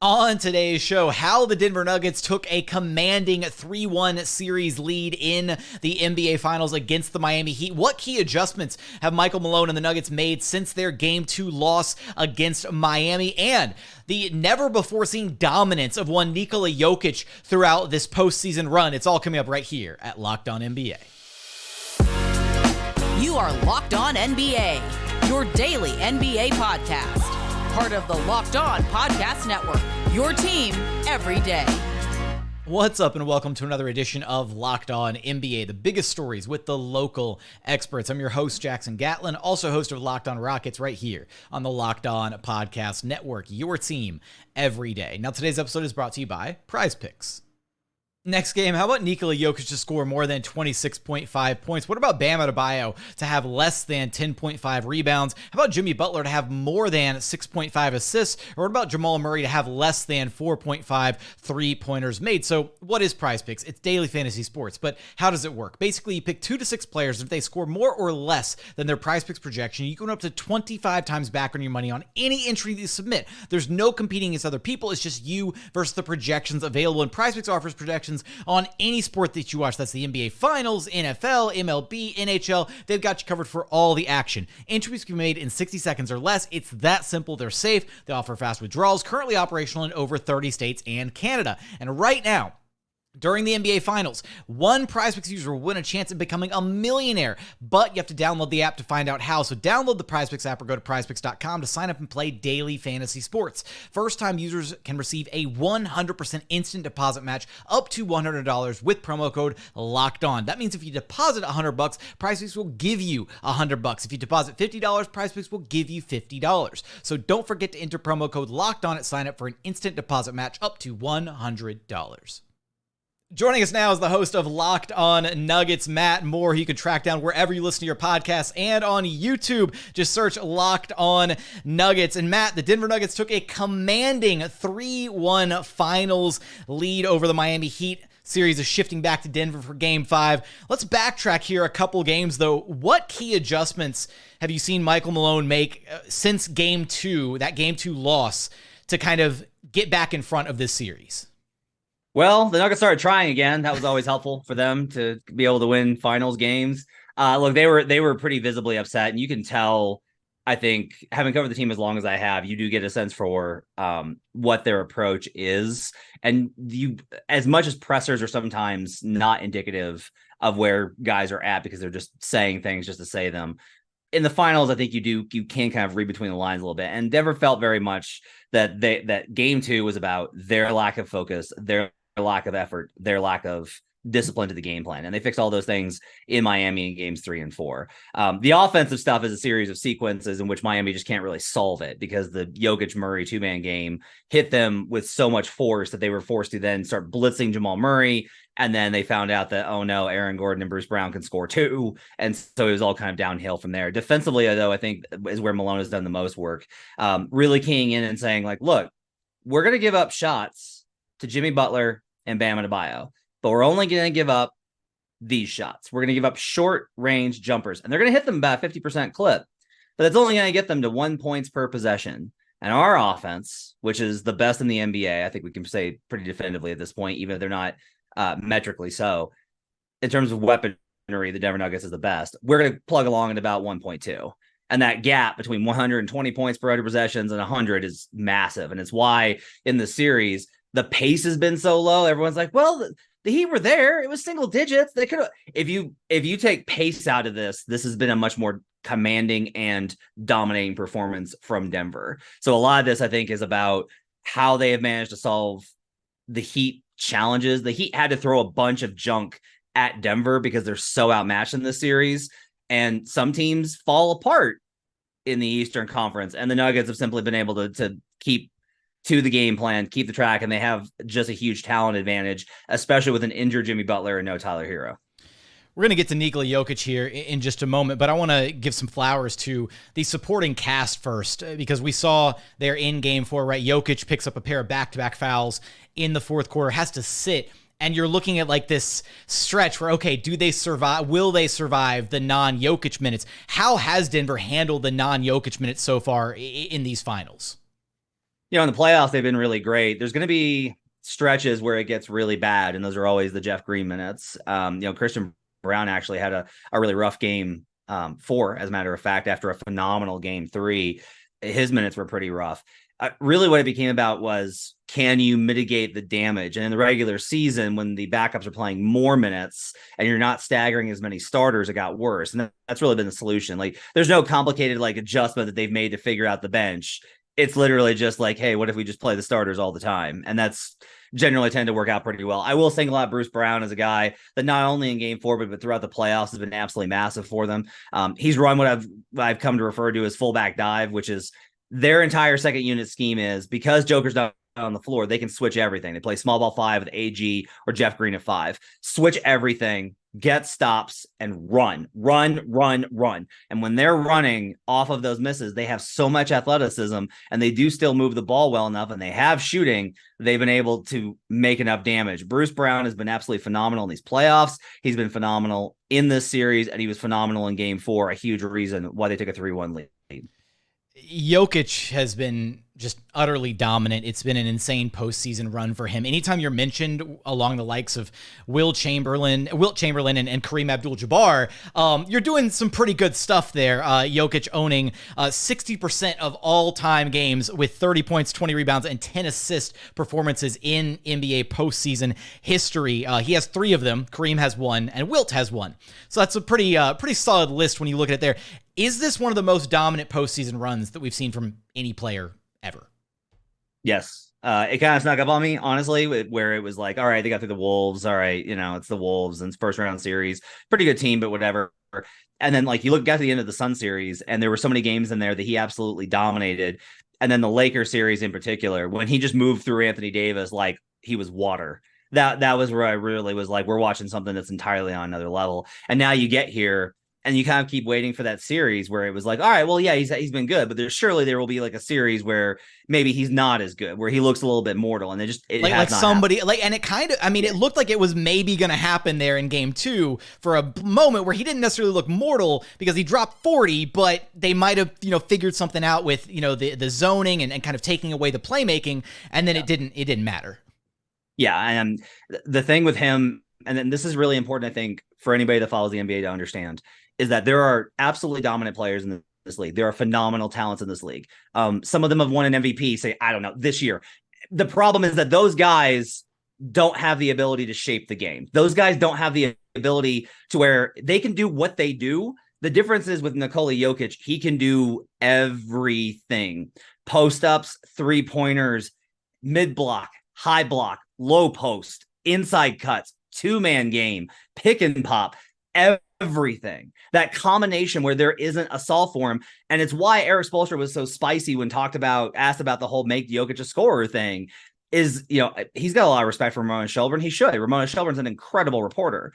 On today's show, how the Denver Nuggets took a commanding 3-1 series lead in the NBA Finals against the Miami Heat. What key adjustments have Michael Malone and the Nuggets made since their Game 2 loss against Miami? And the never-before-seen dominance of one Nikola Jokic throughout this postseason run. It's all coming up right here at Locked On NBA. You are Locked On NBA, your daily NBA podcast. Part of the Locked On Podcast Network, your team every day. What's up and welcome to another edition of Locked On NBA, the biggest stories with the local experts. I'm your host, Jackson Gatlin, also host of Locked On Rockets right here on the Locked On Podcast Network, your team every day. Now, today's episode is brought to you by PrizePicks. Next game, how about Nikola Jokic to score more than 26.5 points? What about Bam Adebayo to have less than 10.5 rebounds? How about Jimmy Butler to have more than 6.5 assists? Or what about Jamal Murray to have less than 4.5 three-pointers made? So what is PrizePicks? It's daily fantasy sports, but how does it work? Basically, you pick 2 to 6 players. If they score more or less than their PrizePicks projection, you can win up to 25 times back on your money on any entry that you submit. There's no competing against other people. It's just you versus the projections available, and PrizePicks offers projections on any sport that you watch. That's the NBA Finals, NFL, MLB, NHL. They've got you covered for all the action. Entries can be made in 60 seconds or less. It's that simple. They're safe. They offer fast withdrawals, currently operational in over 30 states and Canada. And right now, during the NBA Finals, one PrizePicks user will win a chance at becoming a millionaire, but you have to download the app to find out how. So download the PrizePicks app or go to PrizePicks.com to sign up and play daily fantasy sports. First-time users can receive a 100% instant deposit match up to $100 with promo code LOCKEDON. That means if you deposit $100, PrizePicks will give you $100. If you deposit $50, PrizePicks will give you $50. So don't forget to enter promo code LOCKEDON at sign up for an instant deposit match up to $100. Joining us now is the host of Locked On Nuggets, Matt Moore. You can track down wherever you listen to your podcasts and on YouTube. Just search Locked On Nuggets. And Matt, the Denver Nuggets took a commanding 3-1 finals lead over the Miami Heat. Series is shifting back to Denver for Game 5. Let's backtrack here a couple games, though. What key adjustments have you seen Michael Malone make since Game 2, that Game 2 loss, to kind of get back in front of this series? Well, the Nuggets started trying again. That was always helpful for them to be able to win finals games. Look, they were pretty visibly upset, and you can tell, I think, having covered the team as long as I have, you do get a sense for what their approach is. And you, as much as pressers are sometimes not indicative of where guys are at because they're just saying things just to say them, in the finals, I think you can kind of read between the lines a little bit. And Denver felt very much that Game 2 was about their lack of focus, their lack of effort, their lack of discipline to the game plan. And they fixed all those things in Miami in games 3 and 4. The offensive stuff is a series of sequences in which Miami just can't really solve it because the Jokic-Murray two-man game hit them with so much force that they were forced to then start blitzing Jamal Murray. And then they found out that, oh no, Aaron Gordon and Bruce Brown can score too. And so it was all kind of downhill from there. Defensively, though, I think is where Malone has done the most work. Really keying in and saying, like, look, we're going to give up shots to Jimmy Butler and Bam Adebayo, but we're only going to give up these shots. We're going to give up short range jumpers, and they're going to hit them about 50% clip, but it's only going to get them to 1 point per possession. And our offense, which is the best in the NBA, I think we can say pretty definitively at this point, even if they're not metrically so, in terms of weaponry, the Denver Nuggets is the best. We're going to plug along at about 1.2. And that gap between 120 points per 100 possessions and 100 is massive. And it's why in the series, the pace has been so low. Everyone's like, well, the Heat were there. It was single digits. They could have, if you take pace out of this has been a much more commanding and dominating performance from Denver. So a lot of this, I think, is about how they have managed to solve the Heat challenges. The Heat had to throw a bunch of junk at Denver because they're so outmatched in this series. And some teams fall apart in the Eastern Conference. And the Nuggets have simply been able to keep to the game plan, keep the track, and they have just a huge talent advantage, especially with an injured Jimmy Butler and no Tyler Hero. We're going to get to Nikola Jokic here in just a moment, but I want to give some flowers to the supporting cast first, because we saw there in Game 4, right? Jokic picks up a pair of back-to-back fouls in the fourth quarter, has to sit, and you're looking at like this stretch where, okay, do they survive? Will they survive the non-Jokic minutes? How has Denver handled the non-Jokic minutes so far in these finals? in the playoffs, they've been really great. There's going to be stretches where it gets really bad, and those are always the Jeff Green minutes. Christian Brown actually had a really rough game 4, as a matter of fact, after a phenomenal game 3. His minutes were pretty rough. Really what it became about was, can you mitigate the damage? And in the regular season, when the backups are playing more minutes and you're not staggering as many starters, it got worse. And that's really been the solution. Like, there's no complicated adjustment that they've made to figure out the bench. It's literally just like, hey, what if we just play the starters all the time? And that's generally tend to work out pretty well. I will single out Bruce Brown as a guy that not only in game 4, but throughout the playoffs has been absolutely massive for them. He's run what I've come to refer to as fullback dive, which is their entire second unit scheme is, because Joker's not on the floor, they can switch everything. They play small ball 5 with AG or Jeff Green at 5, switch everything, get stops, and run. And when they're running off of those misses, they have so much athleticism, and they do still move the ball well enough, and they have shooting. They've been able to make enough damage. Bruce Brown has been absolutely phenomenal in these playoffs. He's been phenomenal in this series, and he was phenomenal in game 4, a huge reason why they took a 3-1 lead. Jokic has been just utterly dominant. It's been an insane postseason run for him. Anytime you're mentioned along the likes of Wilt Chamberlain and Kareem Abdul-Jabbar, you're doing some pretty good stuff there. Jokic owning 60% of all-time games with 30 points, 20 rebounds, and 10 assist performances in NBA postseason history. He has 3 of them. Kareem has 1, and Wilt has 1. So that's a pretty solid list when you look at it there. Is this one of the most dominant postseason runs that we've seen from any player ever? Yes. It kind of snuck up on me, honestly, where it was like, all right, they got through the Wolves. All right, it's the Wolves and first round series. Pretty good team, but whatever. And then you got to the end of the Sun series, and there were so many games in there that he absolutely dominated. And then the Lakers series in particular, when he just moved through Anthony Davis like he was water. That was where I really was like, we're watching something that's entirely on another level. And now you get here, and you kind of keep waiting for that series where it was like, all right, well, yeah, he's been good, but there will be a series where maybe he's not as good, where he looks a little bit mortal, and and it kind of, it looked like it was maybe going to happen there in game 2 for a moment where he didn't necessarily look mortal because he dropped 40, but they might have, figured something out with, the zoning and kind of taking away the playmaking, and then it didn't matter. Yeah, and the thing with him, and then this is really important, I think, for anybody that follows the NBA to understand, is that there are absolutely dominant players in this league. There are phenomenal talents in this league. Some of them have won an MVP, say, I don't know, this year. The problem is that those guys don't have the ability to shape the game. Those guys don't have the ability to where they can do what they do. The difference is with Nikola Jokic, he can do everything. Post-ups, 3-pointers, mid-block, high block, low post, inside cuts, 2-man game, pick and pop, everything. That combination where there isn't a solve for him. And it's why Eric Spoelstra was so spicy when asked about the whole make Jokic a scorer thing. Is, he's got a lot of respect for Ramona Shelburne. He should. Ramona Shelburne's an incredible reporter.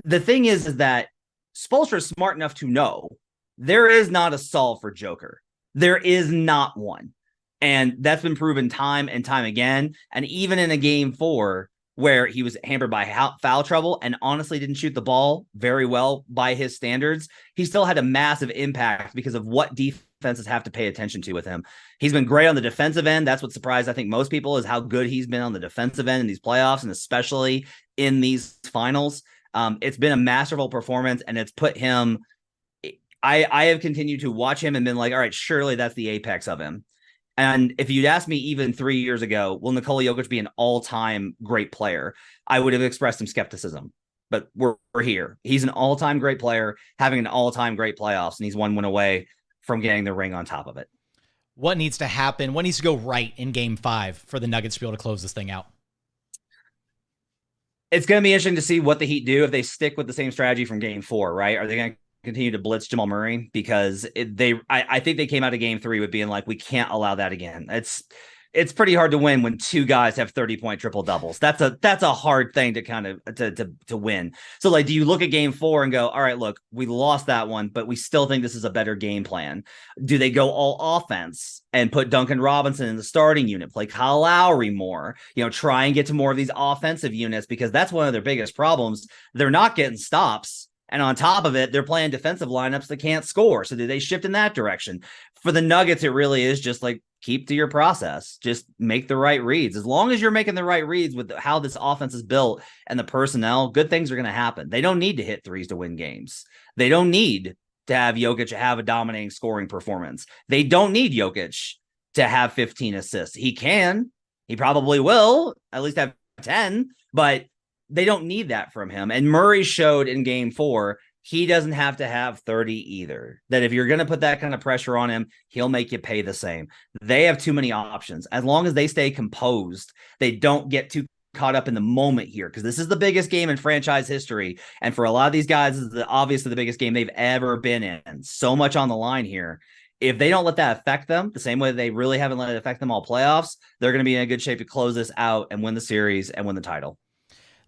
The thing is that Spoelstra is smart enough to know there is not a solve for Joker. There is not one. And that's been proven time and time again. And even in a game 4, where he was hampered by foul trouble and honestly didn't shoot the ball very well by his standards, he still had a massive impact because of what defenses have to pay attention to with him. He's been great on the defensive end. That's what surprised, I think, most people, is how good he's been on the defensive end in these playoffs, and especially in these finals. It's been a masterful performance, and it's put him... I have continued to watch him and been like, all right, surely that's the apex of him. And if you'd asked me even 3 years ago, will Nikola Jokic be an all-time great player? I would have expressed some skepticism, but we're here. He's an all-time great player, having an all-time great playoffs, and he's 1 win away from getting the ring on top of it. What needs to happen? What needs to go right in game 5 for the Nuggets to be able to close this thing out? It's going to be interesting to see what the Heat do if they stick with the same strategy from game 4, right? Are they going to continue to blitz Jamal Murray? Because I think they came out of game 3 with being like, we can't allow that again. It's pretty hard to win when 2 guys have 30-point triple doubles. That's a hard thing to kind of to win. So do you look at game 4 and go, all right, look, we lost that one, but we still think this is a better game plan? Do they go all offense and put Duncan Robinson in the starting unit, play Kyle Lowry more, try and get to more of these offensive units? Because that's one of their biggest problems. They're not getting stops. And on top of it, they're playing defensive lineups that can't score. So do they shift in that direction? for the Nuggets, it really is just like keep to your process. Just make the right reads. As long as you're making the right reads with how this offense is built and the personnel, good things are going to happen. They don't need to hit threes to win games. They don't need to have Jokic have a dominating scoring performance. They don't need Jokic to have 15 assists. He can. He probably will at least have 10, but they don't need that from him. And Murray showed in game 4, he doesn't have to have 30 either. That if you're going to put that kind of pressure on him, he'll make you pay the same. They have too many options. As long as they stay composed, they don't get too caught up in the moment here, because this is the biggest game in franchise history. And for a lot of these guys, this is obviously the biggest game they've ever been in. So much on the line here. If they don't let that affect them the same way they really haven't let it affect them all playoffs, they're going to be in a good shape to close this out and win the series and win the title.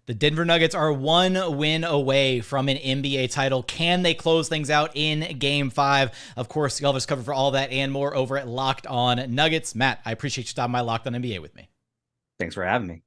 The Denver Nuggets are 1 win away from an NBA title. Can they close things out in Game 5? Of course, you'll have us covered for all that and more over at Locked On Nuggets. Matt, I appreciate you stopping by Locked On NBA with me. Thanks for having me.